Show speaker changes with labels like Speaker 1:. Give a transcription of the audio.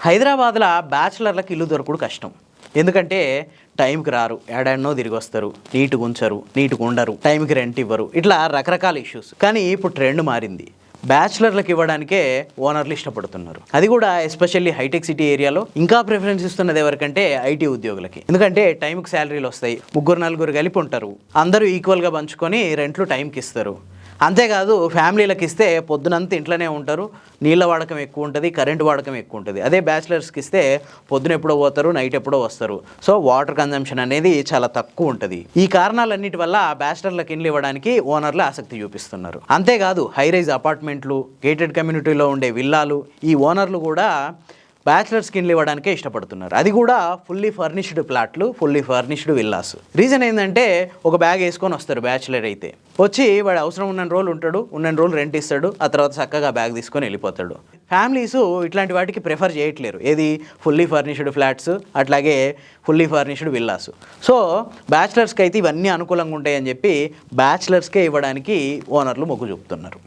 Speaker 1: హైదరాబాద్లో బ్యాచిలర్లకు ఇల్లు దొరకడు కష్టం. ఎందుకంటే టైంకి రారు, ఏడాడనో తిరిగి వస్తారు, నీట్గా ఉంచరు, నీట్గా ఉండరు, టైంకి రెంట్ ఇవ్వరు, ఇట్లా రకరకాల ఇష్యూస్. కానీ ఇప్పుడు ట్రెండ్ మారింది. బ్యాచిలర్లకు ఇవ్వడానికే ఓనర్లు ఇష్టపడుతున్నారు. అది కూడా ఎస్పెషల్లీ హైటెక్ సిటీ ఏరియాలో ఇంకా ప్రిఫరెన్స్ ఇస్తున్నది ఎవరికంటే ఐటీ ఉద్యోగులకి. ఎందుకంటే టైంకి శాలరీలు వస్తాయి, ముగ్గురు నలుగురు కలిపి ఉంటారు, అందరూ ఈక్వల్గా పంచుకొని రెంట్లు టైంకి ఇస్తారు. అంతేకాదు ఫ్యామిలీలకు ఇస్తే పొద్దునంతా ఇంట్లోనే ఉంటారు, నీళ్ళ వాడకం ఎక్కువ ఉంటుంది, కరెంటు వాడకం ఎక్కువ ఉంటుంది. అదే బ్యాచిలర్స్కి ఇస్తే పొద్దున ఎప్పుడో పోతారు, నైట్ ఎప్పుడో వస్తారు. సో వాటర్ కన్జంప్షన్ అనేది చాలా తక్కువ ఉంటుంది. ఈ కారణాలన్నిటి వల్ల బ్యాచిలర్లకు ఇండ్లు ఇవ్వడానికి ఓనర్లు ఆసక్తి చూపిస్తున్నారు. అంతేకాదు హైరైజ్ అపార్ట్మెంట్లు, గేటెడ్ కమ్యూనిటీలో ఉండే విల్లాలు, ఈ ఓనర్లు కూడా బ్యాచిలర్స్ కిండ్లు ఇవ్వడానికే ఇష్టపడుతున్నారు. అది కూడా ఫుల్లీ ఫర్నిష్డ్ ప్లాట్లు, ఫుల్లీ ఫర్నిష్డ్ విల్లాస్. రీజన్ ఏంటంటే ఒక బ్యాగ్ వేసుకొని వస్తారు బ్యాచిలర్ అయితే, వచ్చి వాడు అవసరం ఉన్న రోజులు ఉంటాడు, ఉన్న రోజులు రెంట్ ఇస్తాడు, ఆ తర్వాత చక్కగా బ్యాగ్ తీసుకొని వెళ్ళిపోతాడు. ఫ్యామిలీస్ ఇట్లాంటి వాటికి ప్రిఫర్ చేయట్లేరు. ఏది ఫుల్లీ ఫర్నిష్డ్ ఫ్లాట్స్, అట్లాగే ఫుల్లీ ఫర్నిష్డ్ విల్లాస్. సో బ్యాచిలర్స్కి అయితే ఇవన్నీ అనుకూలంగా ఉంటాయని చెప్పి బ్యాచిలర్స్కే ఇవ్వడానికి ఓనర్లు మొగ్గు చూపుతున్నారు.